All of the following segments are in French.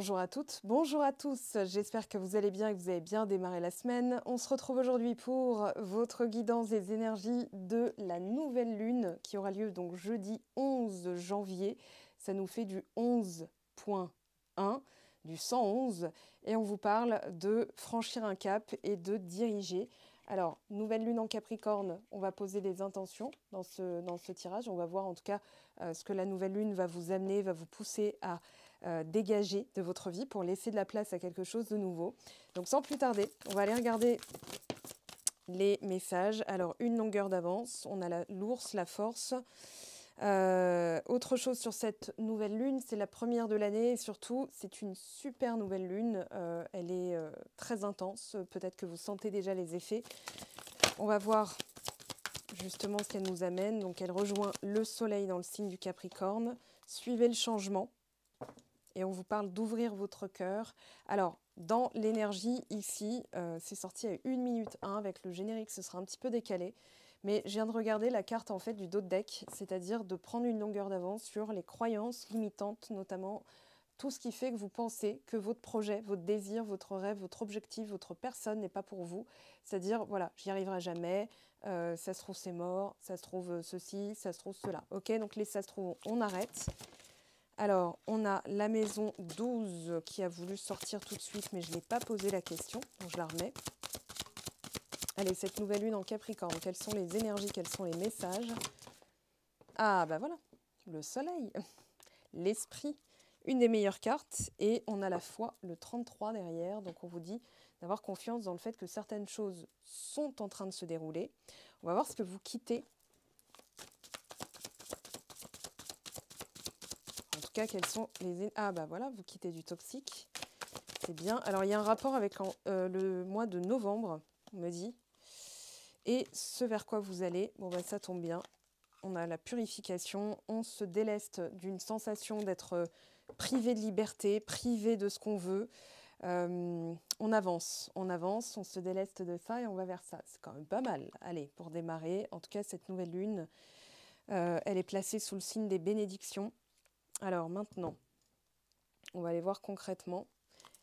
Bonjour à toutes, bonjour à tous, j'espère que vous allez bien et que vous avez bien démarré la semaine. On se retrouve aujourd'hui pour votre guidance des énergies de la nouvelle lune qui aura lieu donc jeudi 11 janvier. Ça nous fait du 11.1, du 111, et on vous parle de franchir un cap et de diriger. Alors, nouvelle lune en Capricorne, on va poser des intentions dans ce tirage. On va voir en tout cas ce que la nouvelle lune va vous amener, va vous pousser à dégager de votre vie pour laisser de la place à quelque chose de nouveau. Donc sans plus tarder, on va aller regarder les messages. Alors, une longueur d'avance, on a l'ours, la force. Autre chose sur cette nouvelle lune, c'est la première de l'année et surtout, c'est une super nouvelle lune. Elle est très intense. Peut-être que vous sentez déjà les effets. On va voir justement ce qu'elle nous amène. Donc, elle rejoint le soleil dans le signe du Capricorne. Suivez le changement. Et on vous parle d'ouvrir votre cœur. Alors, dans l'énergie, ici, c'est sorti à 1 minute 1 avec le générique, ce sera un petit peu décalé. Mais je viens de regarder la carte en fait du dos de deck, c'est-à-dire de prendre une longueur d'avance sur les croyances limitantes, notamment tout ce qui fait que vous pensez que votre projet, votre désir, votre rêve, votre objectif, votre personne n'est pas pour vous. C'est-à-dire, voilà, j'y arriverai jamais, ça se trouve c'est mort, ça se trouve ceci, ça se trouve cela. Ok, donc les ça se trouve, on arrête. Alors, on a la maison 12 qui a voulu sortir tout de suite, mais je n'ai pas posé la question, donc je la remets. Allez, cette nouvelle lune en Capricorne, quelles sont les énergies, quels sont les messages? Ah, bah voilà, le soleil, l'esprit, une des meilleures cartes, et on a la foi, le 33 derrière, donc on vous dit d'avoir confiance dans le fait que certaines choses sont en train de se dérouler. On va voir ce que vous quittez. En tout cas, quels sont les... Ah bah voilà, vous quittez du toxique. C'est bien. Alors, il y a un rapport avec le mois de novembre, on me dit. Et ce vers quoi vous allez, bon bah ça tombe bien. On a la purification, on se déleste d'une sensation d'être privé de liberté, privé de ce qu'on veut. On avance, on se déleste de ça et on va vers ça. C'est quand même pas mal. Allez, pour démarrer, en tout cas, cette nouvelle lune, elle est placée sous le signe des bénédictions. Alors maintenant, on va aller voir concrètement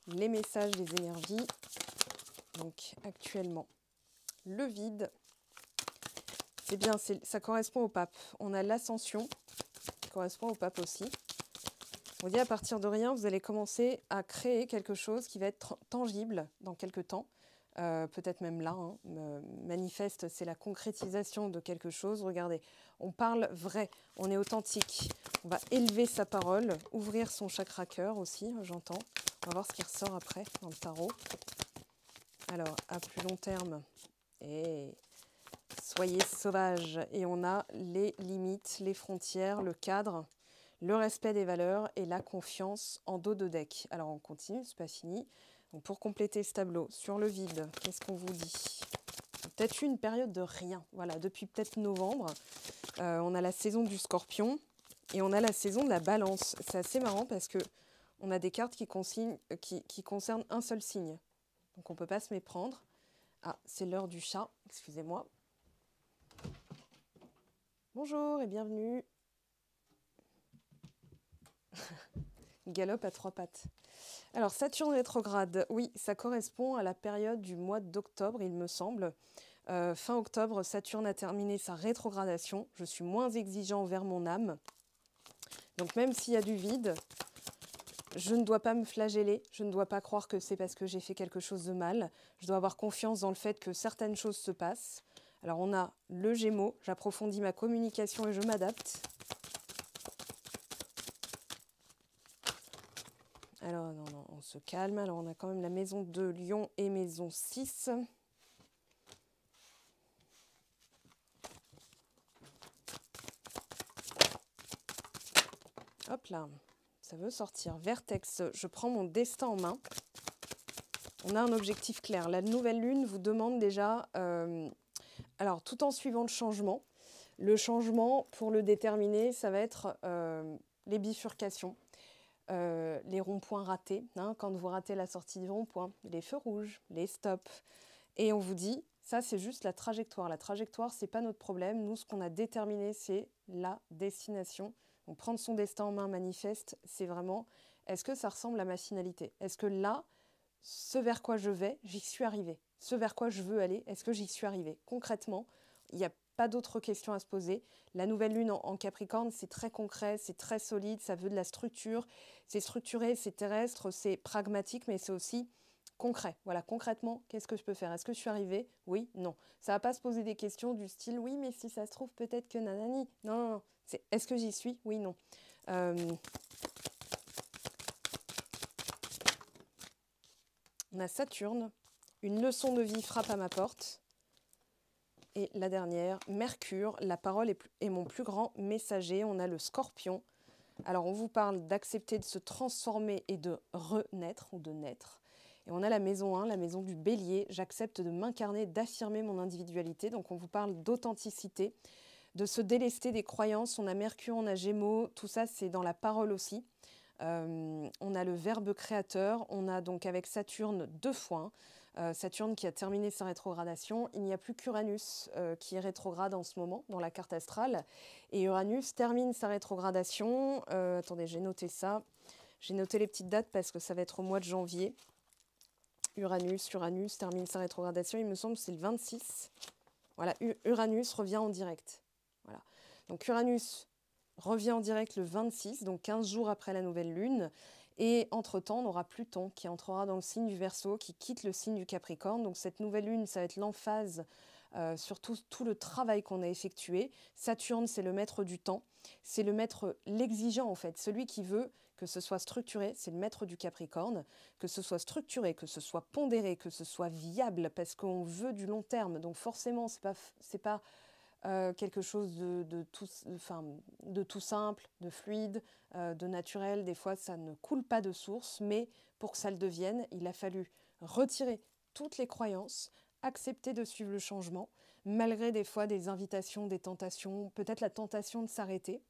les messages des énergies. Donc actuellement, le vide, c'est bien, ça correspond au pape. On a l'ascension, qui correspond au pape aussi. On dit à partir de rien, vous allez commencer à créer quelque chose qui va être tangible dans quelques temps. Peut-être même là, hein, manifeste, c'est la concrétisation de quelque chose. Regardez, on parle vrai, on est authentique. On va élever sa parole, ouvrir son chakra cœur aussi, j'entends. On va voir ce qui ressort après dans le tarot. Alors, à plus long terme, et soyez sauvages. Et on a les limites, les frontières, le cadre, le respect des valeurs et la confiance en dos de deck. Alors, on continue, c'est pas fini. Donc, pour compléter ce tableau, sur le vide, qu'est-ce qu'on vous dit? Peut-être une période de rien. Voilà, depuis peut-être novembre, on a la saison du Scorpion et on a la saison de la Balance. C'est assez marrant parce que on a des cartes qui concernent un seul signe. Donc on ne peut pas se méprendre. Ah, c'est l'heure du chat, excusez-moi. Bonjour et bienvenue. Galope à 3 pattes. Alors, Saturne rétrograde, oui, ça correspond à la période du mois d'octobre, il me semble. Fin octobre, Saturne a terminé sa rétrogradation. Je suis moins exigeant envers mon âme. Donc, même s'il y a du vide, je ne dois pas me flageller. Je ne dois pas croire que c'est parce que j'ai fait quelque chose de mal. Je dois avoir confiance dans le fait que certaines choses se passent. Alors, on a le Gémeaux. J'approfondis ma communication et je m'adapte. Alors, non, on se calme. Alors, on a quand même la maison 2, Lion et maison 6. Hop là, ça veut sortir. Vertex, je prends mon destin en main. On a un objectif clair. La nouvelle lune vous demande déjà, alors tout en suivant le changement, pour le déterminer, ça va être les bifurcations. Les ronds-points ratés, hein, quand vous ratez la sortie du rond-point, les feux rouges, les stops. Et on vous dit, ça c'est juste la trajectoire. La trajectoire, c'est pas notre problème. Nous, ce qu'on a déterminé, c'est la destination. Donc prendre son destin en main manifeste, c'est vraiment est-ce que ça ressemble à ma finalité? Est-ce que là, ce vers quoi je vais, j'y suis arrivée? Ce vers quoi je veux aller, est-ce que j'y suis arrivée? Concrètement, il n'y a pas d'autres questions à se poser. La nouvelle lune en Capricorne, c'est très concret, c'est très solide, ça veut de la structure. C'est structuré, c'est terrestre, c'est pragmatique, mais c'est aussi concret. Voilà, concrètement, qu'est-ce que je peux faire? Est-ce que je suis arrivée? Oui, non. Ça ne va pas se poser des questions du style, oui, mais si ça se trouve, peut-être que nanani. Non, non, non. C'est, est-ce que j'y suis? Oui, non. On a Saturne, une leçon de vie frappe à ma porte. Et la dernière, Mercure, la parole est mon plus grand messager. On a le Scorpion. Alors on vous parle d'accepter de se transformer et de renaître ou de naître. Et on a la maison 1, la maison du Bélier. J'accepte de m'incarner, d'affirmer mon individualité. Donc on vous parle d'authenticité, de se délester des croyances. On a Mercure, on a Gémeaux. Tout ça, c'est dans la parole aussi. On a le verbe créateur. On a donc avec Saturne 2 fois. Saturne qui a terminé sa rétrogradation. Il n'y a plus qu'Uranus qui est rétrograde en ce moment dans la carte astrale. Et Uranus termine sa rétrogradation. Attendez, j'ai noté ça. J'ai noté les petites dates parce que ça va être au mois de janvier. Uranus termine sa rétrogradation. Il me semble que c'est le 26. Voilà, Uranus revient en direct. Voilà. Donc Uranus revient en direct le 26, donc 15 jours après la nouvelle lune. Et entre-temps, on aura Pluton qui entrera dans le signe du Verseau, qui quitte le signe du Capricorne. Donc cette nouvelle lune, ça va être l'emphase sur tout le travail qu'on a effectué. Saturne, c'est le maître du temps. C'est le maître, l'exigeant en fait. Celui qui veut que ce soit structuré, c'est le maître du Capricorne. Que ce soit structuré, que ce soit pondéré, que ce soit viable, parce qu'on veut du long terme. Donc forcément, c'est pas quelque chose de tout simple, de fluide, de naturel. Des fois, ça ne coule pas de source, mais pour que ça le devienne, il a fallu retirer toutes les croyances, accepter de suivre le changement, malgré des fois des invitations, des tentations, peut-être la tentation de s'arrêter.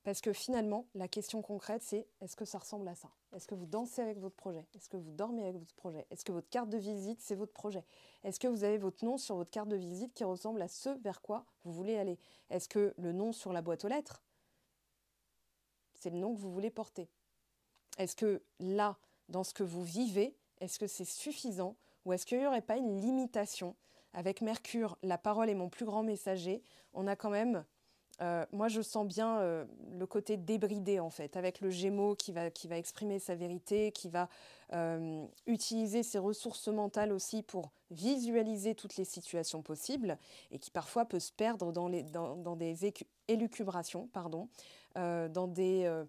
Parce que finalement, la question concrète, c'est est-ce que ça ressemble à ça? Est-ce que vous dansez avec votre projet? Est-ce que vous dormez avec votre projet? Est-ce que votre carte de visite, c'est votre projet? Est-ce que vous avez votre nom sur votre carte de visite qui ressemble à ce vers quoi vous voulez aller? Est-ce que le nom sur la boîte aux lettres, c'est le nom que vous voulez porter? Est-ce que là, dans ce que vous vivez, est-ce que c'est suffisant? Ou est-ce qu'il n'y aurait pas une limitation? Avec Mercure, la parole est mon plus grand messager. On a quand même... moi, je sens bien le côté débridé, en fait, avec le Gémeaux qui va exprimer sa vérité, qui va utiliser ses ressources mentales aussi pour visualiser toutes les situations possibles et qui parfois peut se perdre dans des élucubrations, dans des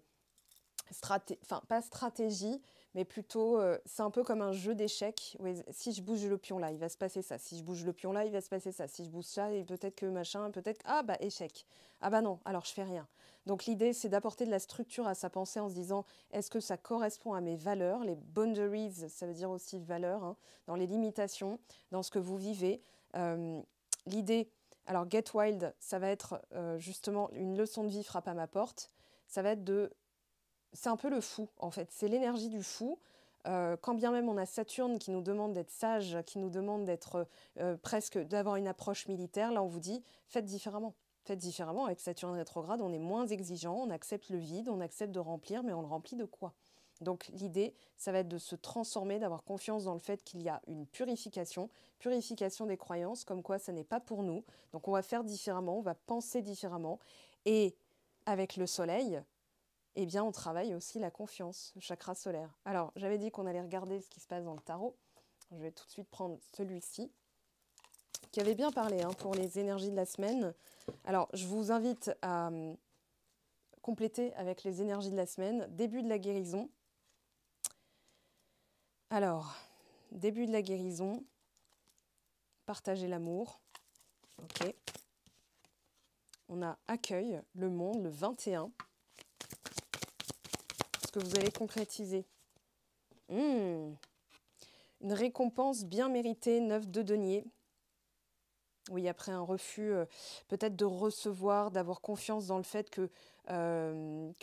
pas stratégie, mais plutôt, c'est un peu comme un jeu d'échecs. Oui, si je bouge le pion là, il va se passer ça. Si je bouge le pion là, il va se passer ça. Si je bouge ça, et peut-être que machin, peut-être... Ah bah échec. Ah bah non, alors je fais rien. Donc l'idée, c'est d'apporter de la structure à sa pensée en se disant, est-ce que ça correspond à mes valeurs? Les boundaries, ça veut dire aussi valeurs, hein, dans les limitations, dans ce que vous vivez. L'idée, alors Get Wild, ça va être justement une leçon de vie frappe à ma porte. Ça va être de... C'est un peu le fou, en fait. C'est l'énergie du fou. Quand bien même on a Saturne qui nous demande d'être sage, qui nous demande d'être presque, d'avoir une approche militaire, là on vous dit, faites différemment. Faites différemment. Avec Saturne rétrograde, on est moins exigeant, on accepte le vide, on accepte de remplir, mais on le remplit de quoi? Donc l'idée, ça va être de se transformer, d'avoir confiance dans le fait qu'il y a une purification des croyances, comme quoi ça n'est pas pour nous. Donc on va faire différemment, on va penser différemment. Et avec le soleil, eh bien, on travaille aussi la confiance, le chakra solaire. Alors, j'avais dit qu'on allait regarder ce qui se passe dans le tarot. Je vais tout de suite prendre celui-ci, qui avait bien parlé pour les énergies de la semaine. Alors, je vous invite à compléter avec les énergies de la semaine. Début de la guérison. Alors, début de la guérison. Partager l'amour. Ok. On a accueil, le monde, le 21. Que vous allez concrétiser. Une récompense bien méritée, 9 de denier. Oui, après un refus, peut-être de recevoir, d'avoir confiance dans le fait que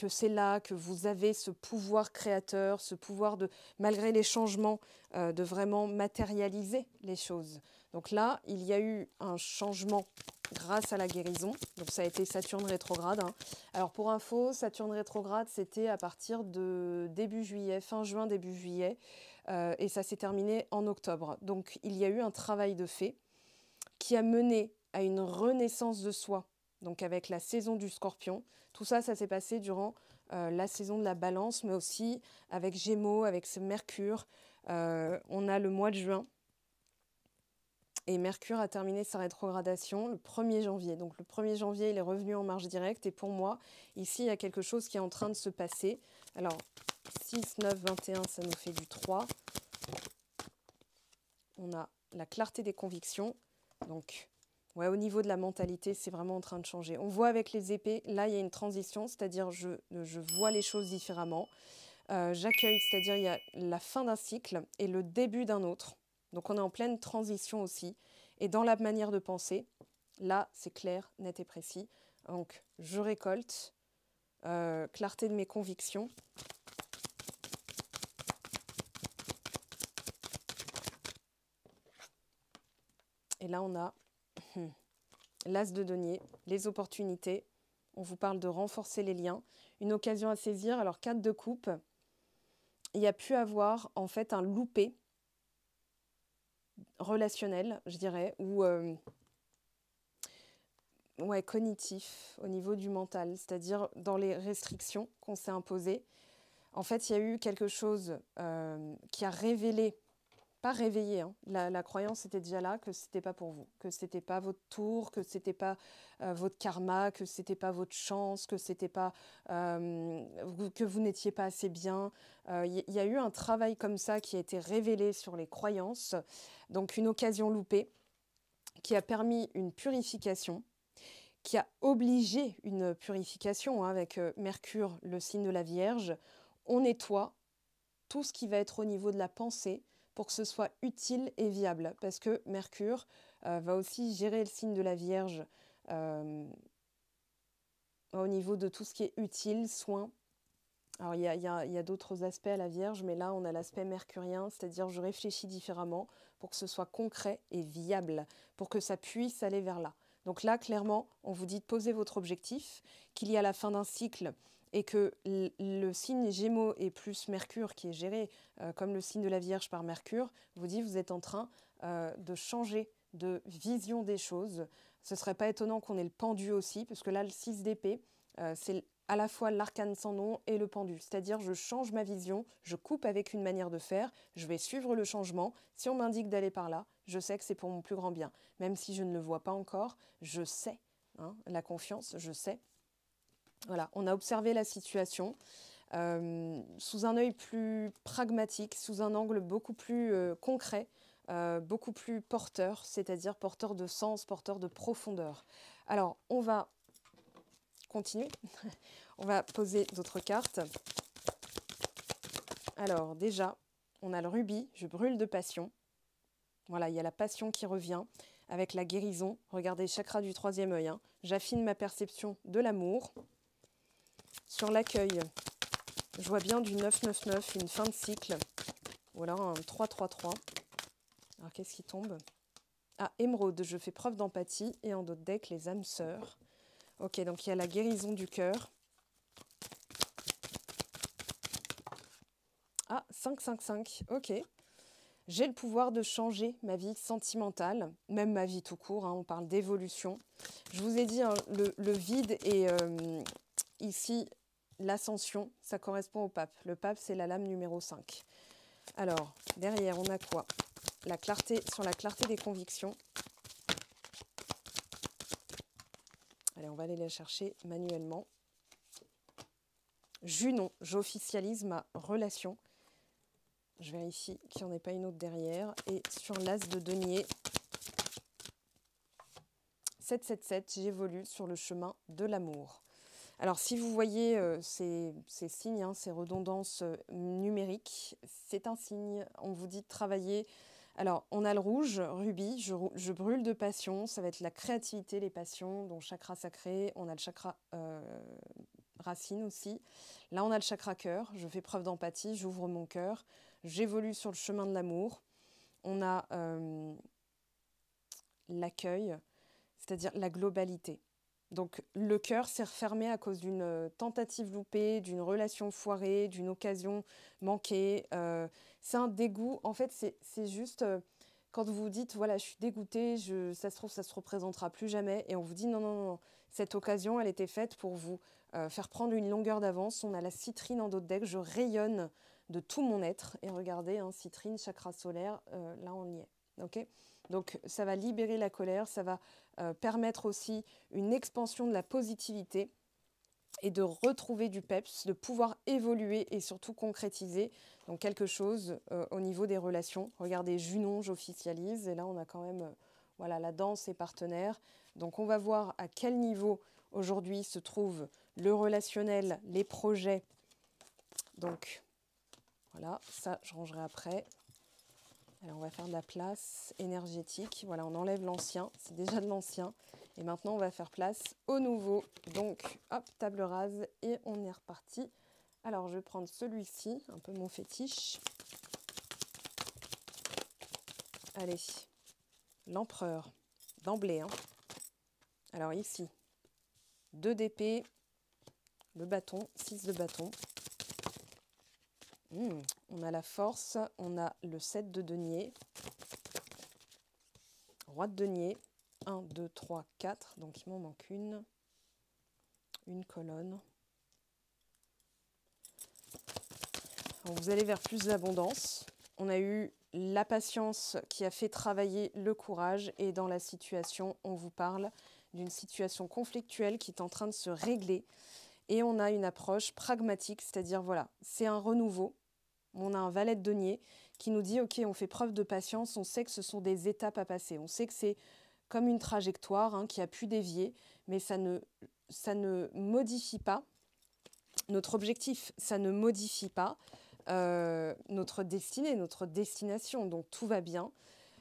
c'est là, que vous avez ce pouvoir créateur, ce pouvoir de, malgré les changements, de vraiment matérialiser les choses. Donc là, il y a eu un changement grâce à la guérison. Donc ça a été Saturne rétrograde, hein. Alors pour info, Saturne rétrograde, c'était à partir de début juillet, fin juin, début juillet, et ça s'est terminé en octobre. Donc il y a eu un travail de fait qui a mené à une renaissance de soi, donc avec la saison du Scorpion. Tout ça, ça s'est passé durant la saison de la Balance, mais aussi avec Gémeaux, avec ce Mercure. On a le mois de juin. Et Mercure a terminé sa rétrogradation le 1er janvier. Donc le 1er janvier, il est revenu en marche directe. Et pour moi, ici, il y a quelque chose qui est en train de se passer. Alors, 6, 9, 21, ça nous fait du 3. On a la clarté des convictions. Donc, ouais, au niveau de la mentalité, c'est vraiment en train de changer. On voit avec les épées, là, il y a une transition, c'est-à-dire je vois les choses différemment. J'accueille, c'est-à-dire il y a la fin d'un cycle et le début d'un autre. Donc on est en pleine transition aussi. Et dans la manière de penser, là, c'est clair, net et précis. Donc je récolte, clarté de mes convictions. Et là, on a l'as de denier, les opportunités. On vous parle de renforcer les liens. Une occasion à saisir. Alors 4 de coupe. Il y a pu avoir en fait un loupé relationnel, je dirais, ou ouais, cognitif au niveau du mental, c'est-à-dire dans les restrictions qu'on s'est imposées. En fait, il y a eu quelque chose qui a révélé, pas réveillé, hein, la croyance était déjà là, que c'était pas pour vous, que c'était pas votre tour, que c'était pas votre karma, que c'était pas votre chance, que c'était pas que vous n'étiez pas assez bien. Il y a eu un travail comme ça qui a été révélé sur les croyances, donc une occasion loupée qui a permis une purification, qui a obligé une purification, hein, avec Mercure, le signe de la Vierge. On nettoie tout ce qui va être au niveau de la pensée pour que ce soit utile et viable. Parce que Mercure va aussi gérer le signe de la Vierge au niveau de tout ce qui est utile, soin. Alors il y a d'autres aspects à la Vierge, mais là on a l'aspect mercurien, c'est-à-dire je réfléchis différemment pour que ce soit concret et viable, pour que ça puisse aller vers là. Donc là, clairement, on vous dit de poser votre objectif, qu'il y a la fin d'un cycle et que le signe Gémeaux et plus Mercure, qui est géré comme le signe de la Vierge par Mercure, vous dit vous êtes en train de changer de vision des choses. Ce ne serait pas étonnant qu'on ait le pendu aussi, parce que là, le 6 d'épée, c'est à la fois l'arcane sans nom et le pendu. C'est-à-dire, je change ma vision, je coupe avec une manière de faire, je vais suivre le changement. Si on m'indique d'aller par là, je sais que c'est pour mon plus grand bien. Même si je ne le vois pas encore, je sais, hein, la confiance, je sais. Voilà, on a observé la situation sous un œil plus pragmatique, sous un angle beaucoup plus concret, beaucoup plus porteur, c'est-à-dire porteur de sens, porteur de profondeur. Alors, on va continuer. On va poser d'autres cartes. Alors, déjà, on a le rubis, je brûle de passion. Voilà, il y a la passion qui revient avec la guérison. Regardez, chakra du 3e œil, hein. J'affine ma perception de l'amour. Sur l'accueil, je vois bien du 9-9-9, une fin de cycle. Voilà, un 3-3-3. Alors, qu'est-ce qui tombe? Ah, émeraude, je fais preuve d'empathie. Et en d'autres decks, les âmes sœurs. Ok, donc il y a la guérison du cœur. Ah, 5-5-5, ok. J'ai le pouvoir de changer ma vie sentimentale, même ma vie tout court, hein, on parle d'évolution. Je vous ai dit, hein, le vide et ici, l'ascension, ça correspond au pape. Le pape, c'est la lame numéro 5. Alors, derrière, on a quoi? La clarté, sur la clarté des convictions. Allez, on va aller la chercher manuellement. Junon, j'officialise ma relation. Je vérifie qu'il n'y en ait pas une autre derrière. Et sur l'as de denier, 777, j'évolue sur le chemin de l'amour. Alors, si vous voyez ces signes, hein, ces redondances numériques, c'est un signe. On vous dit de travailler. Alors, on a le rouge, rubis, je brûle de passion. Ça va être la créativité, les passions, dont chakra sacré. On a le chakra racine aussi. Là, on a le chakra cœur. Je fais preuve d'empathie, j'ouvre mon cœur. J'évolue sur le chemin de l'amour. On a l'accueil. c'est-à-dire la globalité. Donc le cœur s'est refermé à cause d'une tentative loupée, d'une relation foirée, d'une occasion manquée. C'est un dégoût. En fait, c'est juste quand vous vous dites, voilà, je suis dégoûtée, ça se trouve, ça se représentera plus jamais. Et on vous dit, non, non, non, cette occasion, elle était faite pour vous faire prendre une longueur d'avance. On a la citrine en dos de deck, je rayonne de tout mon être. Et regardez, hein, citrine, chakra solaire, là on y est. Ok ? Donc ça va libérer la colère, ça va permettre aussi une expansion de la positivité et de retrouver du peps, de pouvoir évoluer et surtout concrétiser donc quelque chose au niveau des relations. Regardez, Junon, j'officialise, et là on a quand même voilà, la danse et partenaire. Donc on va voir à quel niveau aujourd'hui se trouve le relationnel, les projets. Donc voilà, ça je rangerai après. Alors on va faire de la place énergétique. Voilà, on enlève l'ancien, c'est déjà de l'ancien. Et maintenant, on va faire place au nouveau. Donc, hop, table rase et on est reparti. Alors, je vais prendre celui-ci, un peu mon fétiche. Allez, l'empereur, d'emblée. Hein. Alors ici, 2 d'épée, le bâton, 6 de bâton. On a la force, on a le 7 de denier, roi de denier, 1, 2, 3, 4, donc il m'en manque une colonne. Donc vous allez vers plus d'abondance. On a eu la patience qui a fait travailler le courage et dans la situation, on vous parle d'une situation conflictuelle qui est en train de se régler et on a une approche pragmatique, c'est-à-dire voilà, c'est un renouveau. On a un valet de denier qui nous dit ok, on fait preuve de patience, on sait que ce sont des étapes à passer, on sait que c'est comme une trajectoire hein, qui a pu dévier, mais ça ne modifie pas notre objectif, ça ne modifie pas notre destinée, notre destination, donc tout va bien.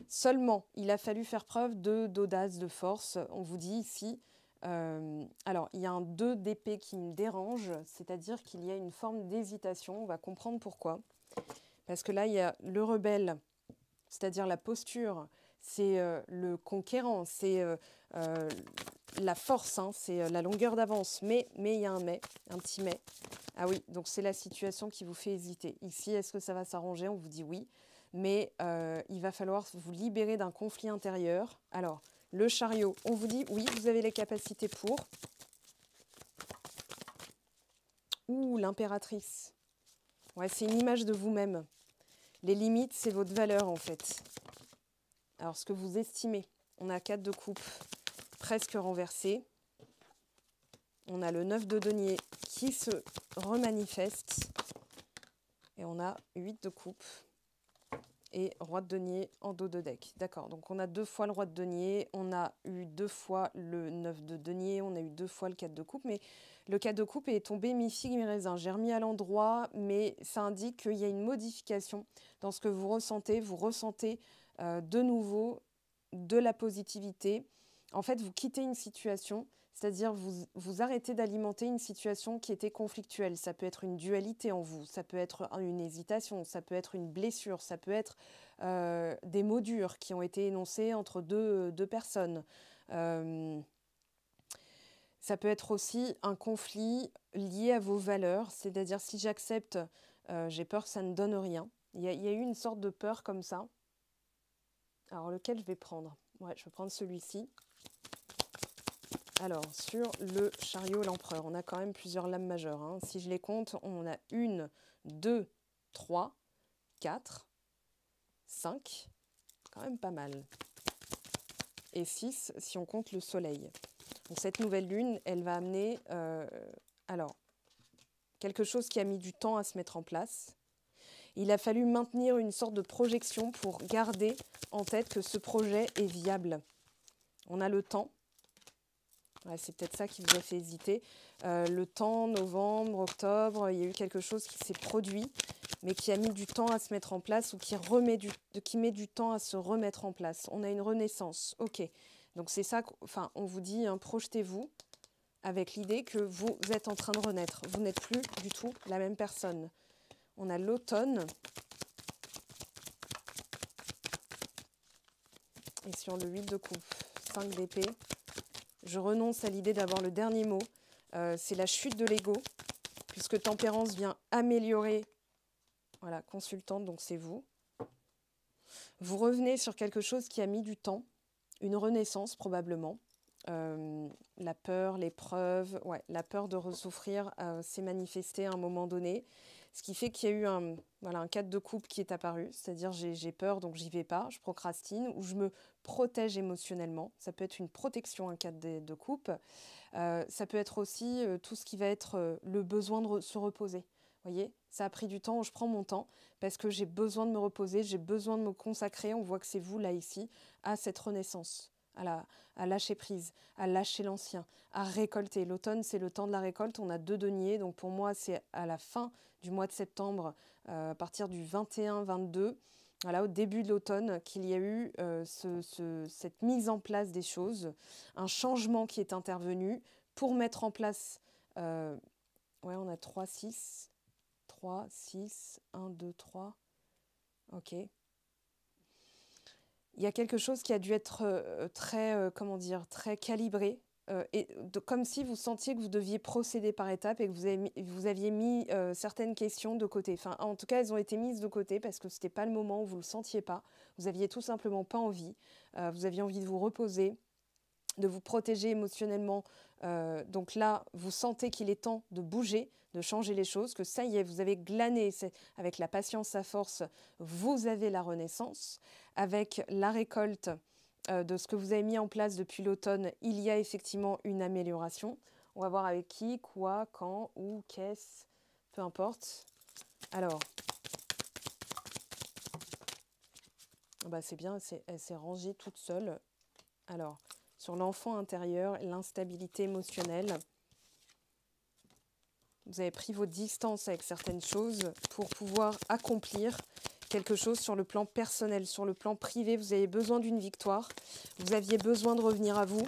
Seulement, il a fallu faire preuve d'audace, de force. On vous dit ici, alors il y a un 2 d'épée qui me dérange, c'est-à-dire qu'il y a une forme d'hésitation, on va comprendre pourquoi. Parce que là, il y a le rebelle, c'est-à-dire la posture, c'est le conquérant, c'est la force, hein, c'est la longueur d'avance. Mais il y a un petit mais. Ah oui, donc c'est la situation qui vous fait hésiter. Ici, est-ce que ça va s'arranger? On vous dit oui. Mais il va falloir vous libérer d'un conflit intérieur. Alors, le chariot, on vous dit oui, vous avez les capacités pour. Ouh, l'impératrice. Ouais, c'est une image de vous-même. Les limites, c'est votre valeur en fait. Alors, ce que vous estimez. On a 4 de coupe presque renversé. On a le 9 de denier qui se remanifeste. Et on a 8 de coupe et roi de denier en dos de deck. D'accord, donc on a 2 fois le roi de denier, on a eu 2 fois le 9 de denier, on a eu 2 fois le 4 de coupe, mais le 4 de coupe est tombé mi-figue, mi-raisin. J'ai remis à l'endroit, mais ça indique qu'il y a une modification dans ce que vous ressentez. Vous ressentez de nouveau de la positivité. En fait, vous quittez une situation, c'est-à-dire vous arrêtez d'alimenter une situation qui était conflictuelle. Ça peut être une dualité en vous, ça peut être une hésitation, ça peut être une blessure, ça peut être des mots durs qui ont été énoncés entre deux personnes. Ça peut être aussi un conflit lié à vos valeurs, c'est-à-dire si j'accepte, j'ai peur que ça ne donne rien. Il y a eu une sorte de peur comme ça. Alors lequel je vais prendre? Ouais, je vais prendre celui-ci. Alors, sur le chariot, l'empereur, on a quand même plusieurs lames majeures. Hein. Si je les compte, on a 1, 2, 3, 4, 5, quand même pas mal. Et 6, si on compte le soleil. Donc, cette nouvelle lune, elle va amener alors, quelque chose qui a mis du temps à se mettre en place. Il a fallu maintenir une sorte de projection pour garder en tête que ce projet est viable. On a le temps. Ouais, c'est peut-être ça qui vous a fait hésiter. Le temps, novembre, octobre, il y a eu quelque chose qui s'est produit, mais qui a mis du temps à se mettre en place ou qui met du temps à se remettre en place. On a une renaissance. Ok. Donc c'est ça, enfin, on vous dit, hein, projetez-vous avec l'idée que vous êtes en train de renaître. Vous n'êtes plus du tout la même personne. On a l'automne. Et sur le 8 de coupe, 5 d'épée. Je renonce à l'idée d'avoir le dernier mot. C'est la chute de l'ego, puisque tempérance vient améliorer. Voilà, consultante, donc c'est vous. Vous revenez sur quelque chose qui a mis du temps, une renaissance probablement. La peur, l'épreuve, ouais, la peur de ressouffrir s'est manifestée à un moment donné. Ce qui fait qu'il y a eu un cadre de coupe qui est apparu, c'est-à-dire j'ai peur donc j'y vais pas, je procrastine ou je me protège émotionnellement. Ça peut être une protection, un cadre de coupe. Ça peut être aussi tout ce qui va être le besoin de se reposer. Vous voyez, ça a pris du temps, je prends mon temps parce que j'ai besoin de me reposer, j'ai besoin de me consacrer. On voit que c'est vous là ici à cette renaissance. À lâcher prise, à lâcher l'ancien, à récolter. L'automne, c'est le temps de la récolte. On a 2 deniers. Donc pour moi, c'est à la fin du mois de septembre, à partir du 21-22, voilà, au début de l'automne, qu'il y a eu cette mise en place des choses, un changement qui est intervenu pour mettre en place... ouais, on a 3, 6, 3, 6, 1, 2, 3. Ok. Il y a quelque chose qui a dû être très calibré, comme si vous sentiez que vous deviez procéder par étapes et que vous aviez mis certaines questions de côté. Enfin, en tout cas, elles ont été mises de côté parce que ce n'était pas le moment où vous ne le sentiez pas. Vous aviez tout simplement pas envie. Vous aviez envie de vous reposer, de vous protéger émotionnellement. Donc là, vous sentez qu'il est temps de bouger, de changer les choses, que ça y est, vous avez glané, avec la patience à force, vous avez la renaissance. Avec la récolte de ce que vous avez mis en place depuis l'automne, il y a effectivement une amélioration. On va voir avec qui, quoi, quand, où, qu'est-ce, peu importe. Alors, bah c'est bien, elle s'est rangée toute seule. Alors, sur l'enfant intérieur, l'instabilité émotionnelle. Vous avez pris vos distances avec certaines choses pour pouvoir accomplir quelque chose sur le plan personnel, sur le plan privé. Vous avez besoin d'une victoire. Vous aviez besoin de revenir à vous.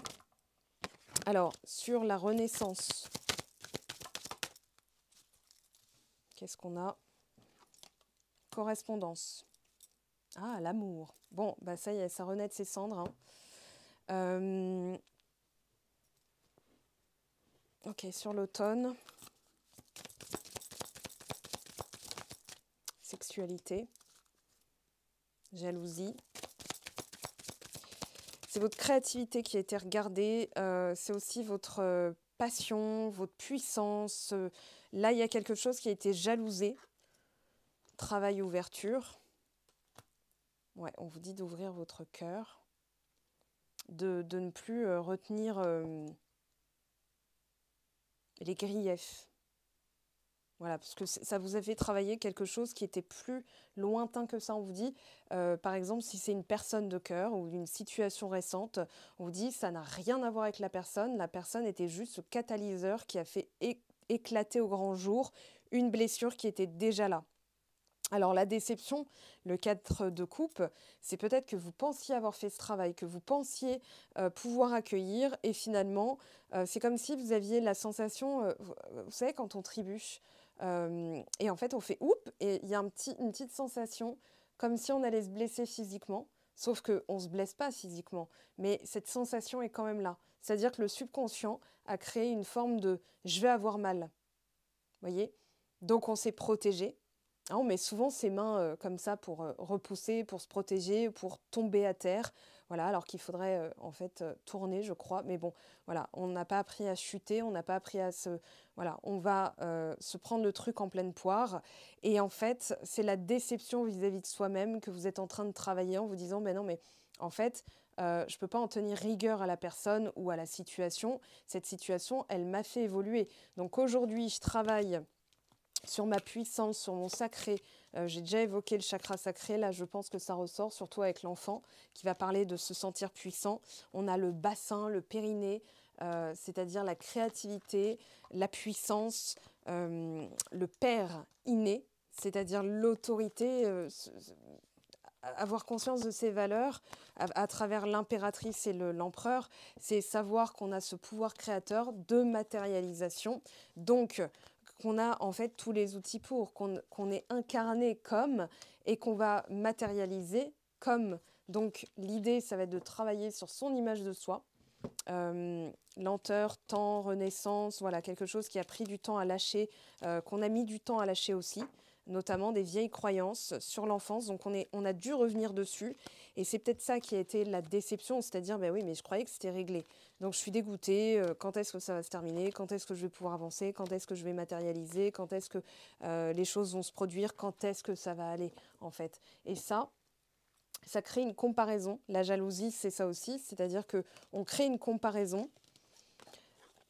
Alors, sur la renaissance, qu'est-ce qu'on a? Correspondance. Ah, l'amour. Bon, bah ça y est, ça renaît de ses cendres. Hein. Ok, sur l'automne. Sexualité. Jalousie. C'est votre créativité qui a été regardée. C'est aussi votre passion, votre puissance. Là, il y a quelque chose qui a été jalousé. Travail, ouverture. Ouais, on vous dit d'ouvrir votre cœur. De ne plus retenir les griefs. Voilà, parce que ça vous a fait travailler quelque chose qui était plus lointain que ça. On vous dit, par exemple, si c'est une personne de cœur ou une situation récente, on vous dit ça n'a rien à voir avec la personne. La personne était juste ce catalyseur qui a fait éclater au grand jour une blessure qui était déjà là. Alors la déception, le 4 de coupe, c'est peut-être que vous pensiez avoir fait ce travail, que vous pensiez pouvoir accueillir et finalement, c'est comme si vous aviez la sensation, vous savez, quand on trébuche et en fait on fait « oups » et il y a une petite sensation comme si on allait se blesser physiquement, sauf qu'on ne se blesse pas physiquement, mais cette sensation est quand même là. C'est-à-dire que le subconscient a créé une forme de « je vais avoir mal ». Voyez? Donc on s'est protégé. On met souvent ses mains comme ça pour repousser, pour se protéger, pour tomber à terre. Voilà, alors qu'il faudrait en fait tourner, je crois. Mais bon, voilà, on n'a pas appris à chuter, on n'a pas appris à se... Voilà, on va se prendre le truc en pleine poire. Et en fait, c'est la déception vis-à-vis de soi-même que vous êtes en train de travailler en vous disant, mais non, mais en fait, je ne peux pas en tenir rigueur à la personne ou à la situation. Cette situation, elle m'a fait évoluer. Donc aujourd'hui, je travaille sur ma puissance, sur mon sacré. J'ai déjà évoqué le chakra sacré, là je pense que ça ressort, surtout avec l'enfant qui va parler de se sentir puissant. On a le bassin, le périnée, c'est-à-dire la créativité, la puissance, le père inné, c'est-à-dire l'autorité, avoir conscience de ses valeurs à travers l'impératrice et l'empereur, c'est savoir qu'on a ce pouvoir créateur de matérialisation. Donc, qu'on a en fait tous les outils pour, qu'on est incarné comme et qu'on va matérialiser comme. Donc l'idée, ça va être de travailler sur son image de soi, lenteur, temps, renaissance, voilà, quelque chose qui a pris du temps à lâcher, qu'on a mis du temps à lâcher aussi, notamment des vieilles croyances sur l'enfance. Donc on a dû revenir dessus et c'est peut-être ça qui a été la déception, c'est-à-dire, ben oui, mais je croyais que c'était réglé. Donc je suis dégoûtée, quand est-ce que ça va se terminer, quand est-ce que je vais pouvoir avancer, quand est-ce que je vais matérialiser, quand est-ce que les choses vont se produire, quand est-ce que ça va aller en fait. Et ça crée une comparaison. La jalousie, c'est ça aussi, c'est-à-dire qu'on crée une comparaison.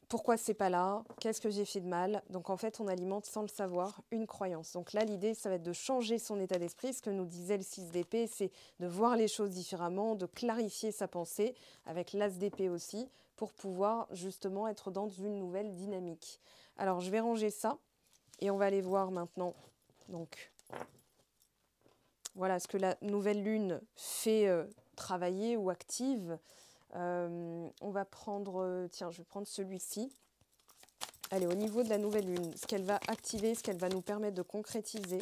Pourquoi c'est pas là? Qu'est-ce que j'ai fait de mal? Donc en fait, on alimente sans le savoir une croyance. Donc là, l'idée, ça va être de changer son état d'esprit. Ce que nous disait le 6 d'épée, c'est de voir les choses différemment, de clarifier sa pensée, avec l'as d'épée aussi, pour pouvoir justement être dans une nouvelle dynamique. Alors, je vais ranger ça et on va aller voir maintenant. Donc, voilà ce que la nouvelle lune fait travailler ou active. On va prendre, tiens, je vais prendre celui-ci. Allez, au niveau de la nouvelle lune, ce qu'elle va activer, ce qu'elle va nous permettre de concrétiser.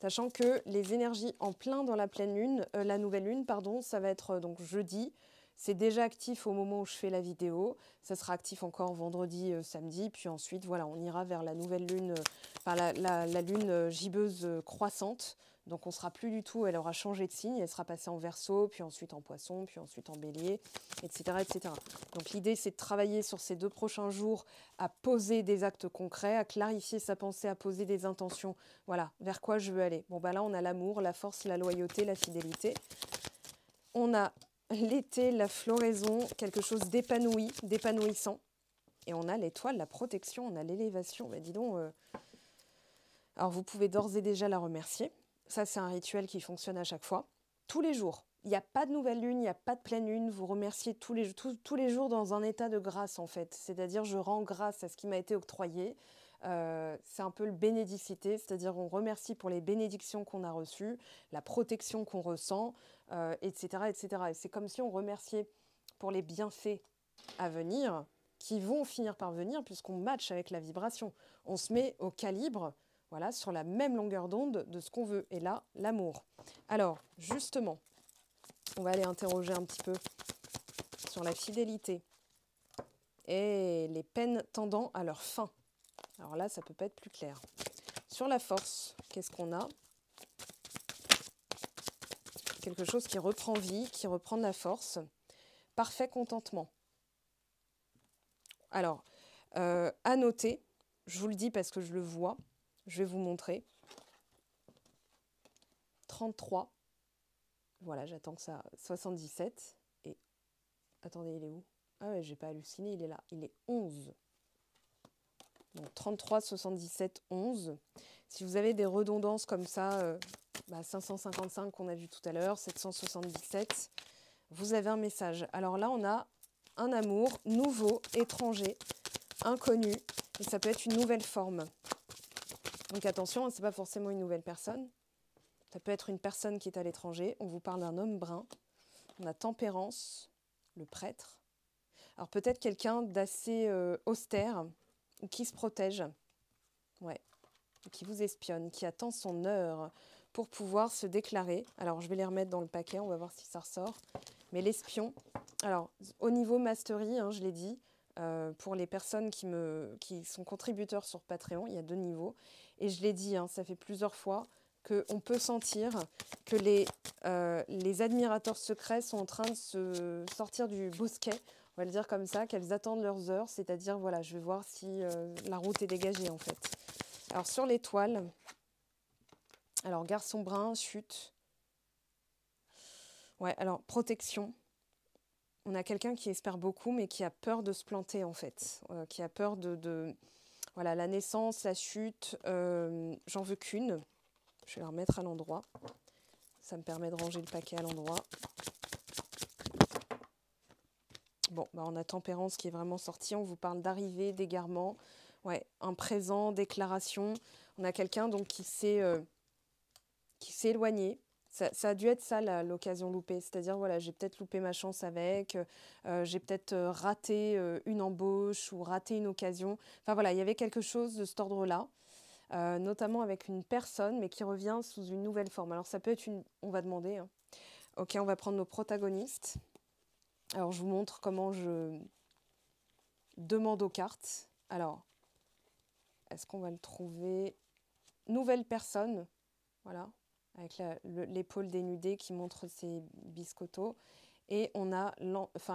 Sachant que les énergies en plein dans la pleine lune, la nouvelle lune, pardon, ça va être donc jeudi. C'est déjà actif au moment où je fais la vidéo. Ça sera actif encore vendredi, samedi. Puis ensuite, voilà, on ira vers la nouvelle lune, la lune gibbeuse croissante. Donc on ne sera plus du tout, elle aura changé de signe. Elle sera passée en Verseau, puis ensuite en Poisson, puis ensuite en Bélier, etc. etc. Donc l'idée, c'est de travailler sur ces 2 prochains jours à poser des actes concrets, à clarifier sa pensée, à poser des intentions. Voilà, vers quoi je veux aller. Bon, bah là, on a l'amour, la force, la loyauté, la fidélité. On a l'été, la floraison, quelque chose d'épanoui, d'épanouissant. Et on a l'étoile, la protection, on a l'élévation. Bah, dis donc, alors vous pouvez d'ores et déjà la remercier. Ça, c'est un rituel qui fonctionne à chaque fois. Tous les jours. Il n'y a pas de nouvelle lune, il n'y a pas de pleine lune. Vous remerciez tous les jours dans un état de grâce, en fait. C'est-à-dire, je rends grâce à ce qui m'a été octroyé. C'est un peu le bénédicité, c'est-à-dire on remercie pour les bénédictions qu'on a reçues, la protection qu'on ressent, etc., etc. Et c'est comme si on remerciait pour les bienfaits à venir, qui vont finir par venir, puisqu'on matche avec la vibration. On se met au calibre, voilà, sur la même longueur d'onde de ce qu'on veut. Et là, l'amour. Alors, justement, on va aller interroger un petit peu sur la fidélité et les peines tendant à leur fin. Alors là, ça peut pas être plus clair. Sur la force, qu'est-ce qu'on a? Quelque chose qui reprend vie, qui reprend de la force. Parfait contentement. Alors, à noter, je vous le dis parce que je le vois, je vais vous montrer. 33. Voilà, j'attends que ça... 77. Et... Attendez, il est où? Ah ouais, j'ai pas halluciné, il est là. Il est 11. Donc 33, 77, 11. Si vous avez des redondances comme ça, 555 qu'on a vu tout à l'heure, 777, vous avez un message. Alors là, on a un amour nouveau, étranger, inconnu, et ça peut être une nouvelle forme. Donc attention, ce n'est pas forcément une nouvelle personne. Ça peut être une personne qui est à l'étranger. On vous parle d'un homme brun. On a tempérance, le prêtre. Alors peut-être quelqu'un d'assez austère, ou qui se protège, ouais, qui vous espionne, qui attend son heure pour pouvoir se déclarer. Alors je vais les remettre dans le paquet, on va voir si ça ressort. Mais l'espion, alors au niveau mastery, je l'ai dit, pour les personnes qui sont contributeurs sur Patreon, il y a 2 niveaux. Et je l'ai dit, ça fait plusieurs fois, qu'on peut sentir que les admirateurs secrets sont en train de se sortir du bosquet, on va le dire comme ça, qu'elles attendent leurs heures, c'est-à-dire, voilà, je vais voir si la route est dégagée, en fait. Alors, sur l'étoile, alors, garçon brun, chute. Ouais, alors, protection. On a quelqu'un qui espère beaucoup, mais qui a peur de se planter, en fait. Qui a peur voilà, la naissance, la chute, j'en veux qu'une. Je vais la remettre à l'endroit. Ça me permet de ranger le paquet à l'endroit. Bon, on a tempérance qui est vraiment sortie. On vous parle d'arrivée, d'égarement. Ouais, un présent, déclaration. On a quelqu'un donc qui s'est éloigné. Ça a dû être ça l'occasion loupée. C'est-à-dire, voilà, j'ai peut-être loupé ma chance avec, j'ai peut-être raté une embauche ou raté une occasion. Enfin voilà, il y avait quelque chose de cet ordre-là. Notamment avec une personne, mais qui revient sous une nouvelle forme. Alors ça peut être on va demander. Ok, on va prendre nos protagonistes. Alors, je vous montre comment je demande aux cartes. Alors, est-ce qu'on va le trouver? Nouvelle personne, voilà, avec l'épaule dénudée qui montre ses biscottos. Et on a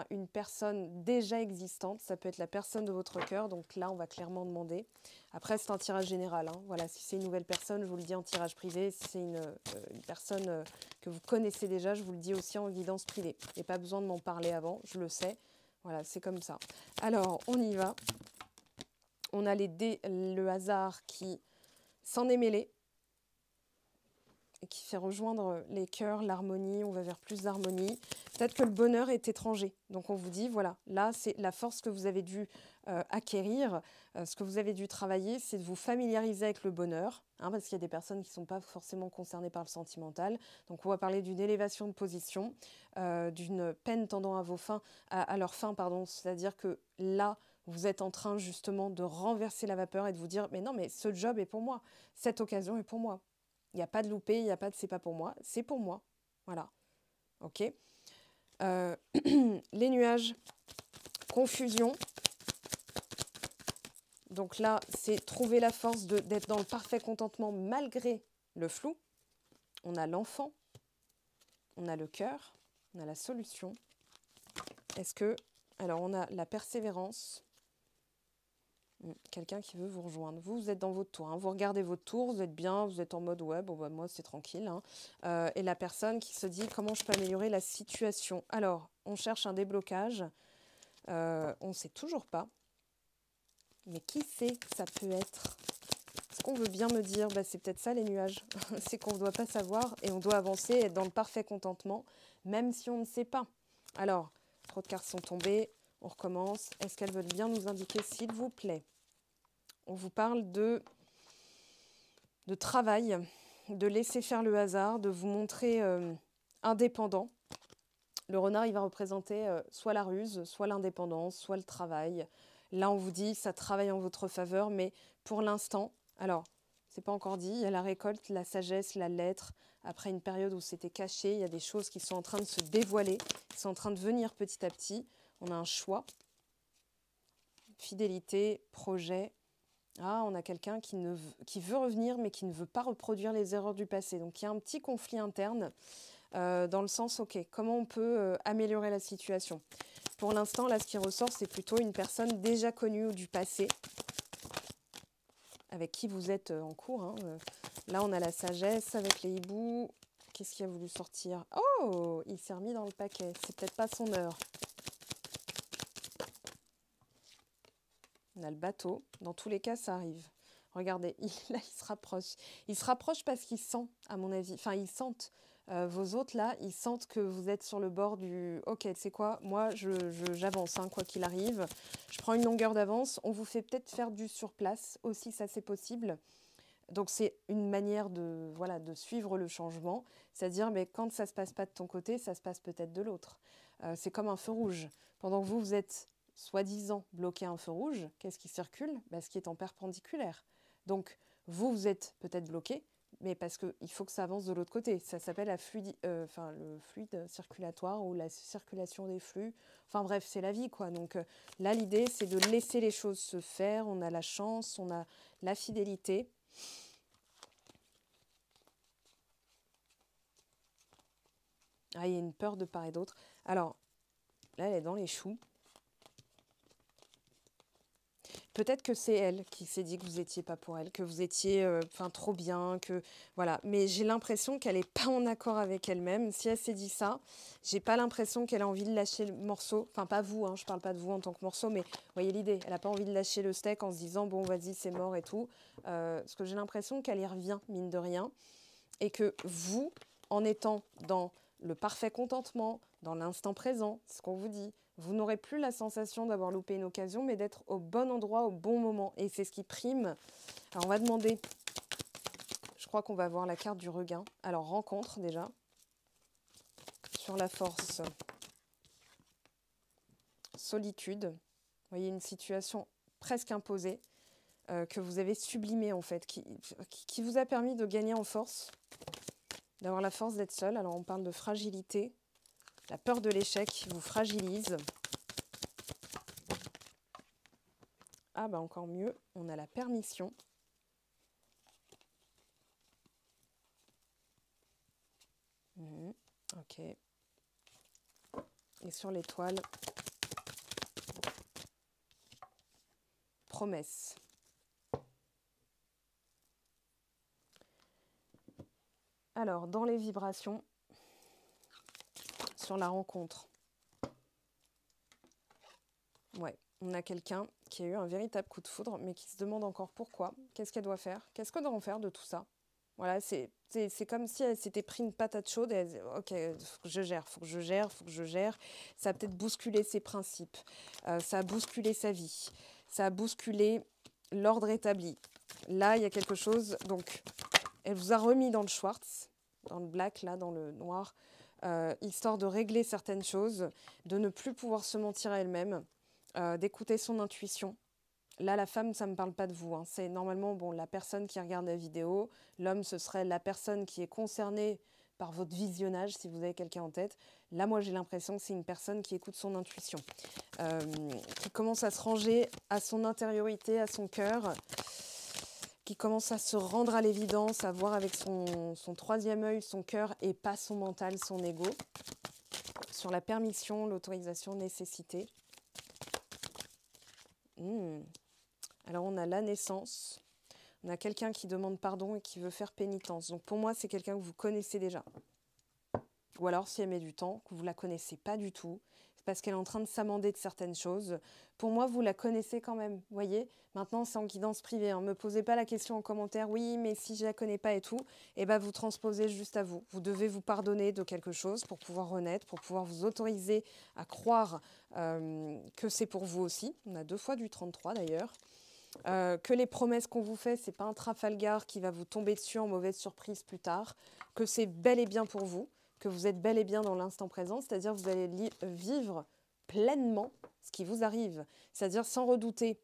une personne déjà existante, ça peut être la personne de votre cœur, donc là on va clairement demander. Après c'est un tirage général, hein. Voilà, si c'est une nouvelle personne, je vous le dis en tirage privé, si c'est une personne que vous connaissez déjà, je vous le dis aussi en guidance privée. Il n'y a pas besoin de m'en parler avant, je le sais, voilà, c'est comme ça. Alors on y va, on a le hasard qui s'en est mêlé, et qui fait rejoindre les cœurs, l'harmonie, on va vers plus d'harmonie. Peut-être que le bonheur est étranger. Donc on vous dit, voilà, là c'est la force que vous avez dû acquérir, ce que vous avez dû travailler, c'est de vous familiariser avec le bonheur, hein, parce qu'il y a des personnes qui ne sont pas forcément concernées par le sentimental. Donc on va parler d'une élévation de position, d'une peine tendant à leur fin, pardon. C'est-à-dire que là, vous êtes en train justement de renverser la vapeur et de vous dire, mais non, mais ce job est pour moi, cette occasion est pour moi. Il n'y a pas de loupé, il n'y a pas de c'est pas pour moi, c'est pour moi. Voilà. OK. Les nuages, confusion. Donc là, c'est trouver la force d'être dans le parfait contentement malgré le flou. On a l'enfant, on a le cœur, on a la solution. Alors on a la persévérance. Quelqu'un qui veut vous rejoindre. Vous êtes dans votre tour, hein. Vous regardez votre tour, vous êtes bien, vous êtes en mode ouais, bon, bah, moi c'est tranquille, hein. Et la personne qui se dit comment je peux améliorer la situation. Alors, on cherche un déblocage. On ne sait toujours pas. Mais qui sait que ça peut être? Ce qu'on veut bien me dire, bah, c'est peut-être ça les nuages. C'est qu'on ne doit pas savoir et on doit avancer, être dans le parfait contentement, même si on ne sait pas. Alors, trop de cartes sont tombées. On recommence. Est-ce qu'elles veulent bien nous indiquer, s'il vous plaît? On vous parle de travail, de laisser faire le hasard, de vous montrer indépendant. Le renard, il va représenter soit la ruse, soit l'indépendance, soit le travail. Là, on vous dit, ça travaille en votre faveur, mais pour l'instant, alors, c'est pas encore dit, il y a la récolte, la sagesse, la lettre. Après une période où c'était caché, il y a des choses qui sont en train de se dévoiler, qui sont en train de venir petit à petit. On a un choix, fidélité, projet. Ah, on a quelqu'un qui veut revenir, mais qui ne veut pas reproduire les erreurs du passé. Donc, il y a un petit conflit interne dans le sens, OK, comment on peut améliorer la situation? Pour l'instant, là, ce qui ressort, c'est plutôt une personne déjà connue ou du passé, avec qui vous êtes en cours, hein. Là, on a la sagesse avec les hiboux. Qu'est-ce qui a voulu sortir? Oh, il s'est remis dans le paquet. C'est peut-être pas son heure. On a le bateau. Dans tous les cas, ça arrive. Regardez, là, il se rapproche. Il se rapproche parce qu'il sent, à mon avis. Enfin, ils sentent. Vos autres, là, ils sentent que vous êtes sur le bord du « Ok, tu sais quoi, moi, j'avance, hein, quoi qu'il arrive. Je prends une longueur d'avance. » On vous fait peut-être faire du surplace aussi, ça, c'est possible. Donc, c'est une manière de suivre le changement. C'est-à-dire, mais quand ça ne se passe pas de ton côté, ça se passe peut-être de l'autre. C'est comme un feu rouge. Pendant que vous êtes soi-disant bloqué à un feu rouge, qu'est-ce qui circule? Ce qui est en perpendiculaire. Donc, vous êtes peut-être bloqué, mais parce qu'il faut que ça avance de l'autre côté. Ça s'appelle le fluide circulatoire ou la circulation des flux. Enfin bref, c'est la vie, quoi. Donc là, l'idée, c'est de laisser les choses se faire. On a la chance, on a la fidélité. Ah, il y a une peur de part et d'autre. Alors, là, elle est dans les choux. Peut-être que c'est elle qui s'est dit que vous n'étiez pas pour elle, que vous étiez trop bien, que voilà. Mais j'ai l'impression qu'elle n'est pas en accord avec elle-même. Si elle s'est dit ça, j'ai pas l'impression qu'elle a envie de lâcher le morceau. Enfin, pas vous, hein, je parle pas de vous en tant que morceau, mais vous voyez l'idée. Elle n'a pas envie de lâcher le steak en se disant bon, vas-y, c'est mort et tout. Parce que j'ai l'impression qu'elle y revient, mine de rien. Et que vous, en étant dans le parfait contentement, dans l'instant présent, ce qu'on vous dit, vous n'aurez plus la sensation d'avoir loupé une occasion, mais d'être au bon endroit, au bon moment. Et c'est ce qui prime. Alors, on va demander, je crois qu'on va avoir la carte du regain. Alors, rencontre déjà, sur la force, solitude. Vous voyez, une situation presque imposée, que vous avez sublimée, en fait, qui vous a permis de gagner en force, d'avoir la force d'être seul. Alors, on parle de fragilité. La peur de l'échec vous fragilise. Ah bah encore mieux, on a la permission. Ok. Et sur l'étoile, promesse. Alors, dans les vibrations, sur la rencontre, ouais, on a quelqu'un qui a eu un véritable coup de foudre, mais qui se demande encore pourquoi, qu'est-ce qu'elle doit faire, qu'est-ce qu'elle doit en faire de tout ça. Voilà, c'est comme si elle s'était pris une patate chaude et elle disait, ok, faut que je gère, faut que je gère, faut que je gère. Ça a peut-être bousculé ses principes, ça a bousculé sa vie, ça a bousculé l'ordre établi. Là, il y a quelque chose, donc elle vous a remis dans le Schwartz, dans le black, là, dans le noir, histoire de régler certaines choses, de ne plus pouvoir se mentir à elle-même, d'écouter son intuition. Là, la femme, ça ne me parle pas de vous. Hein. C'est normalement la personne qui regarde la vidéo. L'homme, ce serait la personne qui est concernée par votre visionnage, si vous avez quelqu'un en tête. Là, moi, j'ai l'impression que c'est une personne qui écoute son intuition, qui commence à se ranger à son intériorité, à son cœur, qui commence à se rendre à l'évidence, à voir avec son troisième œil, son cœur, et pas son mental, son ego. Sur la permission, l'autorisation, nécessité. Alors, on a la naissance. On a quelqu'un qui demande pardon et qui veut faire pénitence. Donc, pour moi, c'est quelqu'un que vous connaissez déjà. Ou alors, si elle met du temps, que vous ne la connaissez pas du tout, c'est parce qu'elle est en train de s'amender de certaines choses. Pour moi, vous la connaissez quand même, vous voyez. Maintenant, c'est en guidance privée. Ne me posez pas la question en commentaire, oui, mais si je ne la connais pas et tout, eh ben, vous transposez juste à vous. Vous devez vous pardonner de quelque chose pour pouvoir renaître, pour pouvoir vous autoriser à croire que c'est pour vous aussi. On a 2 fois du 33 d'ailleurs. Que les promesses qu'on vous fait, ce n'est pas un Trafalgar qui va vous tomber dessus en mauvaise surprise plus tard, que c'est bel et bien pour vous, que vous êtes bel et bien dans l'instant présent, c'est-à-dire que vous allez vivre pleinement ce qui vous arrive, c'est-à-dire sans redouter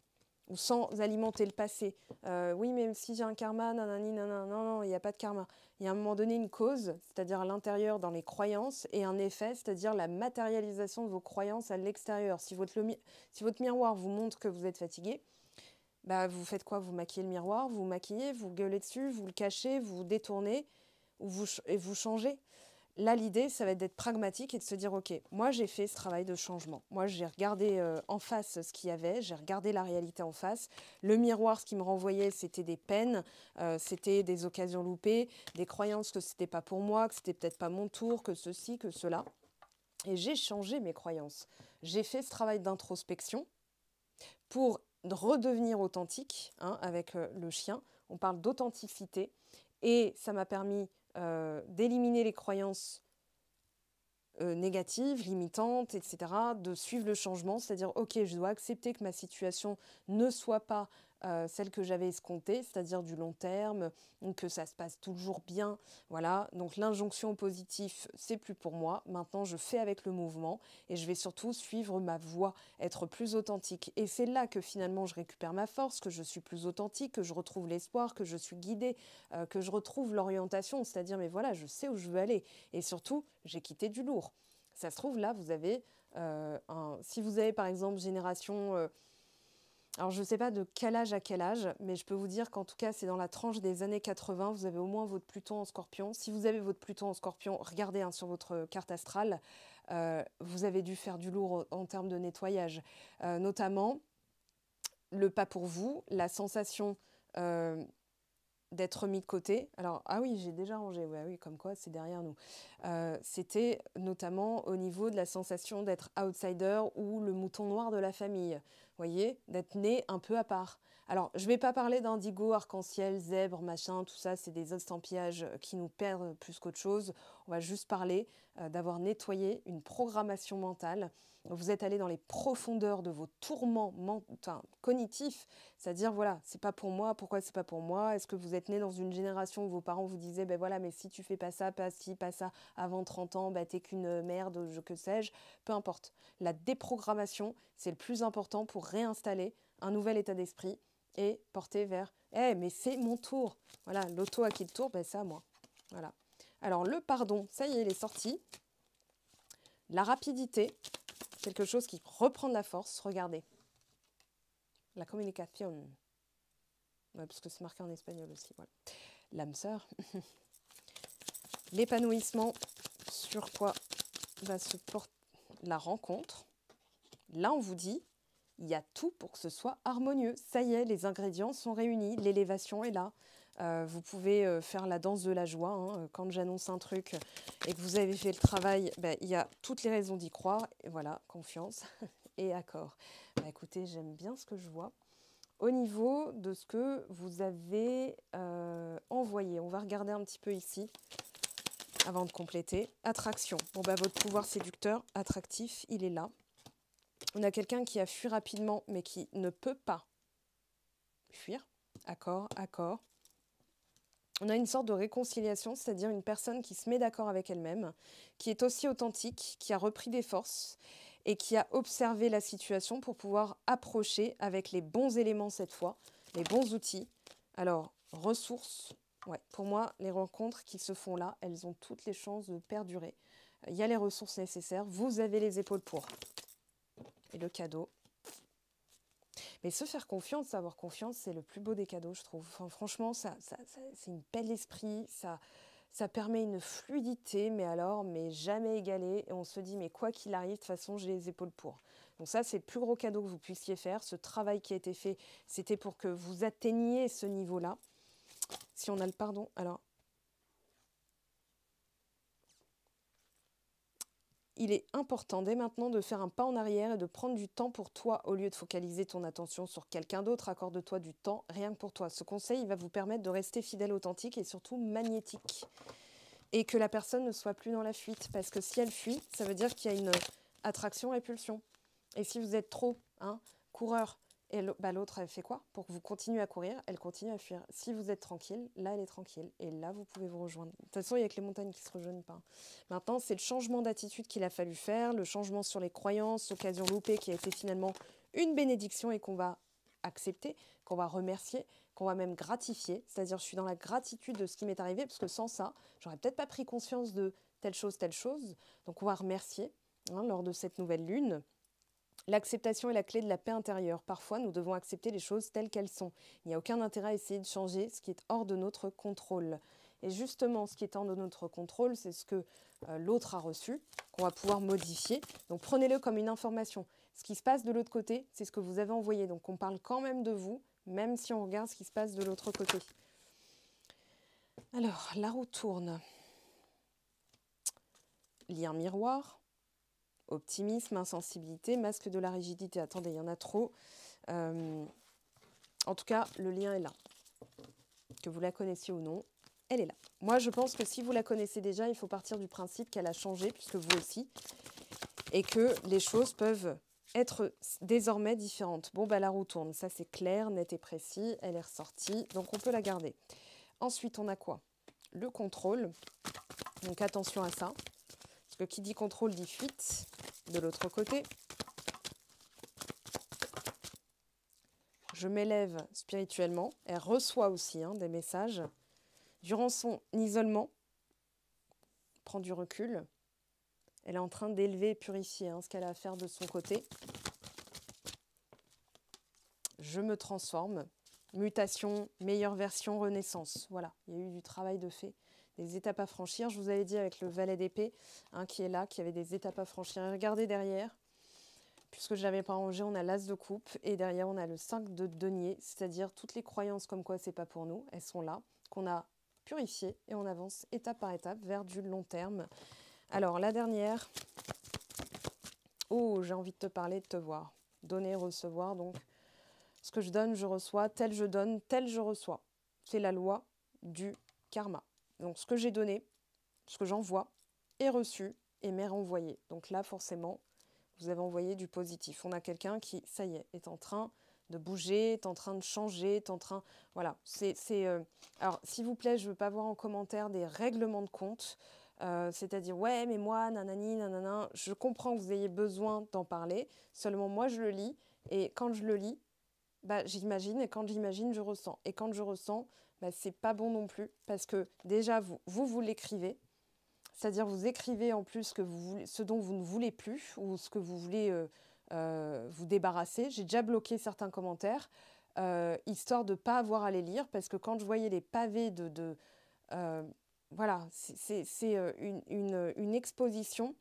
ou sans alimenter le passé. Oui, mais si j'ai un karma, nanani, nanana, non, il n'y a pas de karma. Il y a à un moment donné une cause, c'est-à-dire à l'intérieur dans les croyances, et un effet, c'est-à-dire la matérialisation de vos croyances à l'extérieur. Si votre miroir vous montre que vous êtes fatigué, bah, vous faites quoi? Vous maquillez le miroir, vous maquillez, vous gueulez dessus, vous le cachez, vous détournez ou vous changez. Là, l'idée, ça va être d'être pragmatique et de se dire, ok, moi j'ai fait ce travail de changement. Moi, j'ai regardé en face ce qu'il y avait, j'ai regardé la réalité en face. Le miroir, ce qui me renvoyait, c'était des peines, c'était des occasions loupées, des croyances que c'était pas pour moi, que c'était peut-être pas mon tour, que ceci, que cela. Et j'ai changé mes croyances. J'ai fait ce travail d'introspection pour redevenir authentique, hein, avec le chien. On parle d'authenticité et ça m'a permis d'éliminer les croyances négatives, limitantes, etc., de suivre le changement, c'est-à-dire, ok, je dois accepter que ma situation ne soit pas celle que j'avais escomptée, c'est-à-dire du long terme, que ça se passe toujours bien, voilà. Donc l'injonction au positif, c'est plus pour moi. Maintenant, je fais avec le mouvement et je vais surtout suivre ma voie, être plus authentique. Et c'est là que finalement je récupère ma force, que je suis plus authentique, que je retrouve l'espoir, que je suis guidée, que je retrouve l'orientation, c'est-à-dire, mais voilà, je sais où je veux aller. Et surtout, j'ai quitté du lourd. Ça se trouve, là, vous avez si vous avez par exemple génération... alors, je ne sais pas de quel âge à quel âge, mais je peux vous dire qu'en tout cas, c'est dans la tranche des années 80, vous avez au moins votre Pluton en Scorpion. Si vous avez votre Pluton en Scorpion, regardez sur votre carte astrale, vous avez dû faire du lourd en termes de nettoyage. Notamment, le pas pour vous, la sensation d'être mis de côté. Alors, ah oui, j'ai déjà rangé, ouais, oui, comme quoi, c'est derrière nous. C'était notamment au niveau de la sensation d'être outsider ou le mouton noir de la famille. Vous voyez, d'être né un peu à part. Alors, je ne vais pas parler d'indigo, arc-en-ciel, zèbre, machin, tout ça, c'est des estampages qui nous perdent plus qu'autre chose. On va juste parler d'avoir nettoyé une programmation mentale. Vous êtes allé dans les profondeurs de vos tourments cognitifs, c'est-à-dire, voilà, c'est pas pour moi, pourquoi c'est pas pour moi? Est-ce que vous êtes né dans une génération où vos parents vous disaient, ben voilà, mais si tu fais pas ça, pas ci, pas ça, avant 30 ans, ben t'es qu'une merde, que sais-je, peu importe. La déprogrammation, c'est le plus important pour réinstaller un nouvel état d'esprit et porter vers, mais c'est mon tour. Voilà, l'auto à qui le tour, ben c'est à moi. Voilà. Alors, le pardon, ça y est, il est sorti. La rapidité, quelque chose qui reprend de la force. Regardez. La communication. Ouais, parce que c'est marqué en espagnol aussi. Voilà. L'âme sœur. L'épanouissement, sur quoi va se porter la rencontre. Là, on vous dit, il y a tout pour que ce soit harmonieux. Ça y est, les ingrédients sont réunis, l'élévation est là. Vous pouvez faire la danse de la joie. Hein. Quand j'annonce un truc et que vous avez fait le travail, il y a toutes les raisons d'y croire. Et voilà, confiance et accord. Écoutez, j'aime bien ce que je vois. Au niveau de ce que vous avez envoyé, on va regarder un petit peu ici avant de compléter. Attraction. Bon, votre pouvoir séducteur, attractif, il est là. On a quelqu'un qui a fui rapidement, mais qui ne peut pas fuir. Accord, accord. On a une sorte de réconciliation, c'est-à-dire une personne qui se met d'accord avec elle-même, qui est aussi authentique, qui a repris des forces et qui a observé la situation pour pouvoir approcher avec les bons éléments cette fois, les bons outils. Alors, ressources, ouais, pour moi, les rencontres qui se font là, elles ont toutes les chances de perdurer. Il y a les ressources nécessaires, vous avez les épaules pour. Et le cadeau. Mais se faire confiance, avoir confiance, c'est le plus beau des cadeaux, je trouve. Enfin, franchement, c'est une belle esprit, ça permet une fluidité, mais jamais égalée. Et on se dit, mais quoi qu'il arrive, de toute façon, j'ai les épaules pour. Donc ça, c'est le plus gros cadeau que vous puissiez faire. Ce travail qui a été fait, c'était pour que vous atteigniez ce niveau-là. Si on a le pardon, alors... Il est important dès maintenant de faire un pas en arrière et de prendre du temps pour toi au lieu de focaliser ton attention sur quelqu'un d'autre. Accorde-toi du temps rien que pour toi. Ce conseil, il va vous permettre de rester fidèle, authentique et surtout magnétique. Et que la personne ne soit plus dans la fuite. Parce que si elle fuit, ça veut dire qu'il y a une attraction-répulsion. Et si vous êtes trop coureur, et l'autre, elle fait quoi? Pour que vous continuez à courir, elle continue à fuir. Si vous êtes tranquille, là, elle est tranquille. Et là, vous pouvez vous rejoindre. De toute façon, il n'y a que les montagnes qui ne se rejoignent pas. Maintenant, c'est le changement d'attitude qu'il a fallu faire, le changement sur les croyances, l'occasion loupée qui a été finalement une bénédiction et qu'on va accepter, qu'on va remercier, qu'on va même gratifier. C'est-à-dire, je suis dans la gratitude de ce qui m'est arrivé, parce que sans ça, j'aurais peut-être pas pris conscience de telle chose, telle chose. Donc, on va remercier lors de cette nouvelle lune. L'acceptation est la clé de la paix intérieure. Parfois, nous devons accepter les choses telles qu'elles sont. Il n'y a aucun intérêt à essayer de changer ce qui est hors de notre contrôle. Et justement, ce qui est hors de notre contrôle, c'est ce que l'autre a reçu, qu'on va pouvoir modifier. Donc, prenez-le comme une information. Ce qui se passe de l'autre côté, c'est ce que vous avez envoyé. Donc, on parle quand même de vous, même si on regarde ce qui se passe de l'autre côté. Alors, la roue tourne. Lien miroir. Optimisme, insensibilité, masque de la rigidité. Attendez, il y en a trop. En tout cas, le lien est là. Que vous la connaissiez ou non, elle est là. Moi, je pense que si vous la connaissez déjà, il faut partir du principe qu'elle a changé, puisque vous aussi, et que les choses peuvent être désormais différentes. Bon, la roue tourne. Ça, c'est clair, net et précis. Elle est ressortie, donc on peut la garder. Ensuite, on a quoi? Le contrôle. Donc, attention à ça. Parce que qui dit contrôle dit fuite. De l'autre côté, je m'élève spirituellement. Elle reçoit aussi des messages. Durant son isolement, prend du recul. Elle est en train d'élever et purifier ce qu'elle a à faire de son côté. Je me transforme. Mutation, meilleure version, renaissance. Voilà, il y a eu du travail de fait. Des étapes à franchir. Je vous avais dit avec le valet d'épée qui est là, qu'il y avait des étapes à franchir. Et regardez derrière. Puisque je ne l'avais pas rangé, on a l'as de coupe et derrière on a le 5 de denier, c'est-à-dire toutes les croyances comme quoi c'est pas pour nous, elles sont là, qu'on a purifiées et on avance étape par étape vers du long terme. Alors la dernière, j'ai envie de te parler, de te voir, donner, recevoir, donc ce que je donne, je reçois, tel je donne, tel je reçois. C'est la loi du karma. Donc ce que j'ai donné, ce que j'envoie est reçu et m'est renvoyé. Donc là forcément, vous avez envoyé du positif. On a quelqu'un qui, ça y est en train de bouger, est en train de changer, est en train... Voilà. Alors, s'il vous plaît, je ne veux pas voir en commentaire des règlements de compte. C'est-à-dire, ouais, mais moi, nanani, nanana. Je comprends que vous ayez besoin d'en parler. Seulement, moi, je le lis. Et quand je le lis, j'imagine. Et quand j'imagine, je ressens. Et quand je ressens, c'est pas bon non plus. Parce que déjà, vous l'écrivez. c'est-à-dire vous écrivez en plus ce dont vous ne voulez plus ou ce que vous voulez vous débarrasser. J'ai déjà bloqué certains commentaires, histoire de ne pas avoir à les lire, parce que quand je voyais les pavés voilà, c'est une exposition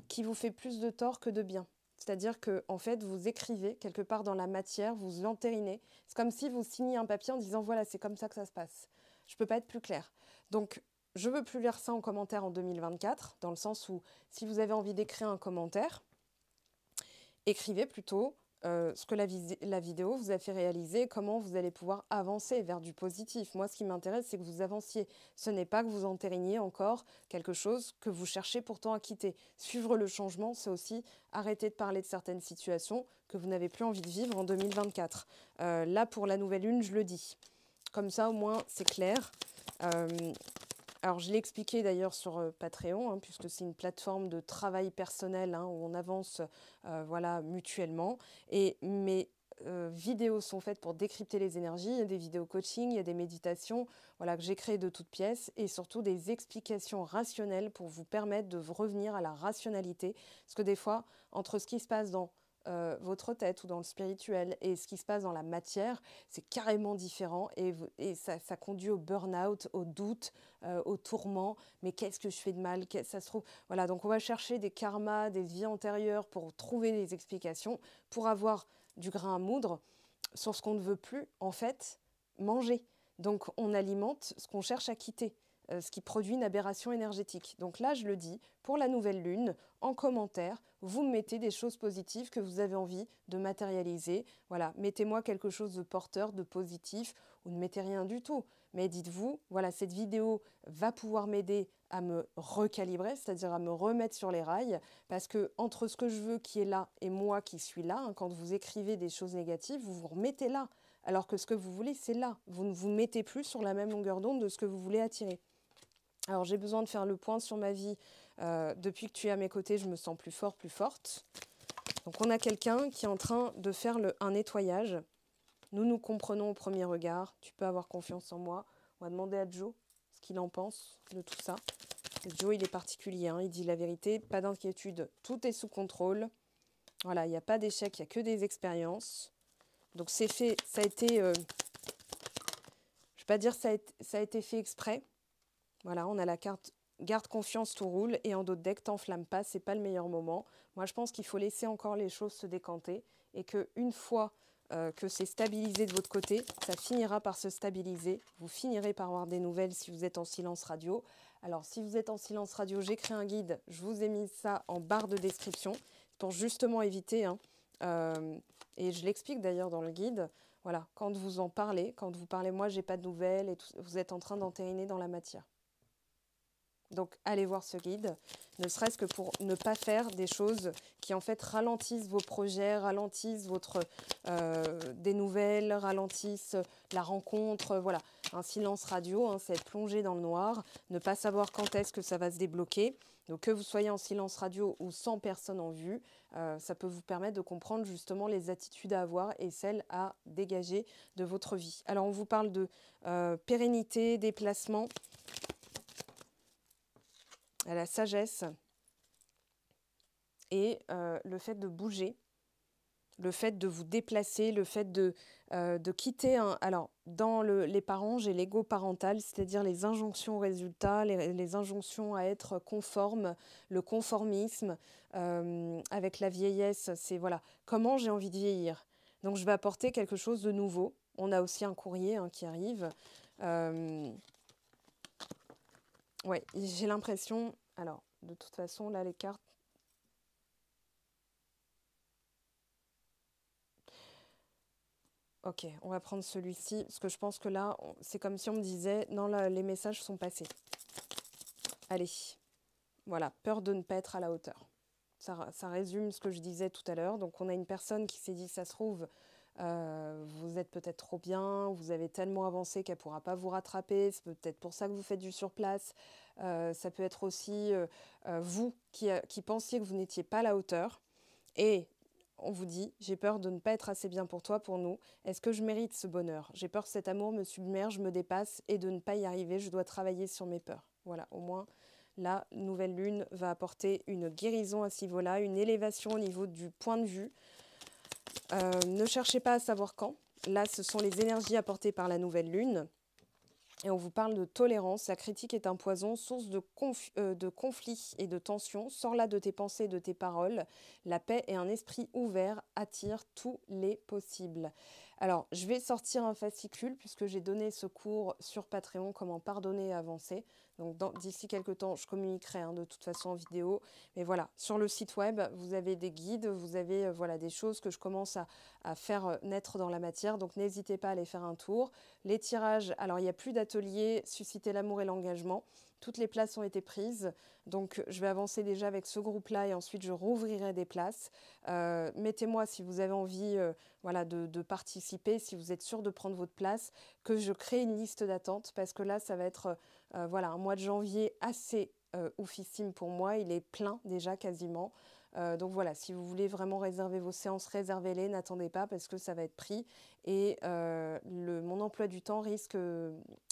qui vous fait plus de tort que de bien. C'est-à-dire que en fait, vous écrivez quelque part dans la matière, vous l'entérinez. C'est comme si vous signiez un papier en disant voilà, c'est comme ça que ça se passe. Je ne peux pas être plus claire. Donc, je ne veux plus lire ça en commentaire en 2024, dans le sens où si vous avez envie d'écrire un commentaire, écrivez plutôt ce que la vidéo vous a fait réaliser, comment vous allez pouvoir avancer vers du positif. Moi, ce qui m'intéresse, c'est que vous avanciez. Ce n'est pas que vous entériniez encore quelque chose que vous cherchez pourtant à quitter. Suivre le changement, c'est aussi arrêter de parler de certaines situations que vous n'avez plus envie de vivre en 2024. Là, pour la nouvelle lune, je le dis. Comme ça, au moins, c'est clair. Alors, je l'ai expliqué d'ailleurs sur Patreon, hein, puisque c'est une plateforme de travail personnel, hein, où on avance voilà, mutuellement. Et mes vidéos sont faites pour décrypter les énergies. Il y a des vidéos coaching, il y a des méditations voilà, que j'ai créées de toutes pièces, et surtout des explications rationnelles pour vous permettre de revenir à la rationalité. Parce que des fois, entre ce qui se passe dans votre tête ou dans le spirituel et ce qui se passe dans la matière, c'est carrément différent, et ça conduit au burn-out, au doute, au tourment. Mais qu'est-ce que je fais de mal? Ça se trouve, voilà, donc on va chercher des karmas, des vies antérieures pour trouver des explications, pour avoir du grain à moudre sur ce qu'on ne veut plus en fait manger. Donc on alimente ce qu'on cherche à quitter, ce qui produit une aberration énergétique. Donc là, je le dis, pour la nouvelle lune, en commentaire, vous mettez des choses positives que vous avez envie de matérialiser. Voilà, mettez-moi quelque chose de porteur, de positif, ou ne mettez rien du tout. Mais dites-vous, voilà, cette vidéo va pouvoir m'aider à me recalibrer, c'est-à-dire à me remettre sur les rails, parce que entre ce que je veux qui est là et moi qui suis là, hein, quand vous écrivez des choses négatives, vous vous remettez là, alors que ce que vous voulez, c'est là. Vous ne vous mettez plus sur la même longueur d'onde de ce que vous voulez attirer. Alors, j'ai besoin de faire le point sur ma vie. Depuis que tu es à mes côtés, je me sens plus fort, plus forte. Donc, on a quelqu'un qui est en train de faire un nettoyage. Nous nous comprenons au premier regard. Tu peux avoir confiance en moi. On va demander à Joe ce qu'il en pense de tout ça. Joe, il est particulier, hein, il dit la vérité. Pas d'inquiétude, tout est sous contrôle. Voilà, il n'y a pas d'échec, il n'y a que des expériences. Donc, c'est fait, ça a été... je ne vais pas dire ça a été fait exprès. Voilà, on a la carte garde confiance, tout roule, et en d'autres decks, t'enflamme pas, c'est pas le meilleur moment. Moi, je pense qu'il faut laisser encore les choses se décanter, et qu'une fois que c'est stabilisé de votre côté, ça finira par se stabiliser. Vous finirez par avoir des nouvelles si vous êtes en silence radio. Alors, si vous êtes en silence radio, j'ai créé un guide, je vous ai mis ça en barre de description, pour justement éviter, hein, et je l'explique d'ailleurs dans le guide, voilà, quand vous en parlez, quand vous parlez, moi, j'ai pas de nouvelles, et tout, vous êtes en train d'entériner dans la matière. Donc, allez voir ce guide, ne serait-ce que pour ne pas faire des choses qui, en fait, ralentissent vos projets, ralentissent des nouvelles, ralentissent la rencontre. Voilà, un silence radio, hein, c'est être plongé dans le noir, ne pas savoir quand est-ce que ça va se débloquer. Donc, que vous soyez en silence radio ou sans personne en vue, ça peut vous permettre de comprendre justement les attitudes à avoir et celles à dégager de votre vie. Alors, on vous parle de pérennité, déplacement, à la sagesse et le fait de bouger, le fait de vous déplacer, le fait de quitter alors, dans les parents, j'ai l'ego parental, c'est-à-dire les injonctions aux résultats, les injonctions à être conforme, le conformisme. Avec la vieillesse, c'est voilà, comment j'ai envie de vieillir. Donc, je vais apporter quelque chose de nouveau. On a aussi un courrier, hein, qui arrive. Ouais, j'ai l'impression... Alors, de toute façon, là, les cartes... Ok, on va prendre celui-ci, parce que je pense que là, c'est comme si on me disait, non, là, les messages sont passés. Allez, voilà, peur de ne pas être à la hauteur. Ça résume ce que je disais tout à l'heure. Donc, on a une personne qui s'est dit, ça se trouve, vous êtes peut-être trop bien, vous avez tellement avancé qu'elle ne pourra pas vous rattraper, c'est peut-être pour ça que vous faites du surplace. Ça peut être aussi vous qui pensiez que vous n'étiez pas à la hauteur. Et on vous dit, j'ai peur de ne pas être assez bien pour toi, pour nous. Est-ce que je mérite ce bonheur? J'ai peur que cet amour me submerge, me dépasse et de ne pas y arriver. Je dois travailler sur mes peurs. Voilà, au moins, La nouvelle lune va apporter une guérison à ce niveau-là, une élévation au niveau du point de vue. Ne cherchez pas à savoir quand. Là, ce sont les énergies apportées par la nouvelle lune. Et on vous parle de tolérance. La critique est un poison, source de conflits et de tensions. Sors-la de tes pensées et de tes paroles. La paix et un esprit ouvert attirent tous les possibles. Alors, je vais sortir un fascicule puisque j'ai donné ce cours sur Patreon, comment pardonner et avancer. Donc, d'ici quelques temps, je communiquerai de toute façon en vidéo. Mais voilà, sur le site web, vous avez des guides, vous avez voilà, des choses que je commence à faire naître dans la matière. Donc, n'hésitez pas à aller faire un tour. Les tirages, alors il n'y a plus d'atelier, susciter l'amour et l'engagement. Toutes les places ont été prises, donc je vais avancer déjà avec ce groupe-là et ensuite je rouvrirai des places. Mettez-moi si vous avez envie voilà, de participer, si vous êtes sûr de prendre votre place, que je crée une liste d'attente parce que là, ça va être voilà, un mois de janvier assez oufissime pour moi. Il est plein déjà quasiment. Donc voilà, si vous voulez vraiment réserver vos séances, réservez-les, n'attendez pas parce que ça va être pris. Et mon emploi du temps risque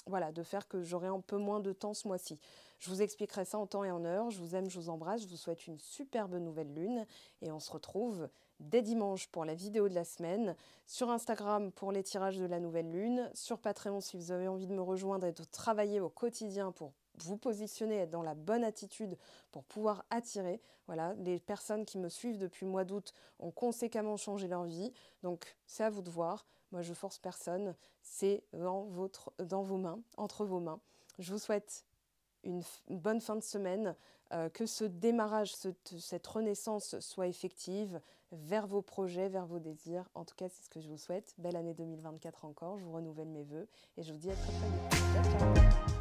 voilà, de faire que j'aurai un peu moins de temps ce mois-ci. Je vous expliquerai ça en temps et en heure. Je vous aime, je vous embrasse. Je vous souhaite une superbe nouvelle lune. Et on se retrouve dès dimanche pour la vidéo de la semaine. Sur Instagram pour les tirages de la nouvelle lune. Sur Patreon si vous avez envie de me rejoindre et de travailler au quotidien pour vous positionner, être dans la bonne attitude pour pouvoir attirer. Voilà, les personnes qui me suivent depuis le mois d'août ont conséquemment changé leur vie. Donc, c'est à vous de voir. Moi, je force personne. C'est dans vos mains, entre vos mains. Je vous souhaite une bonne fin de semaine, que ce démarrage, cette renaissance soit effective vers vos projets, vers vos désirs. En tout cas, c'est ce que je vous souhaite. Belle année 2024 encore. Je vous renouvelle mes vœux et je vous dis à très très vite. Ciao, ciao.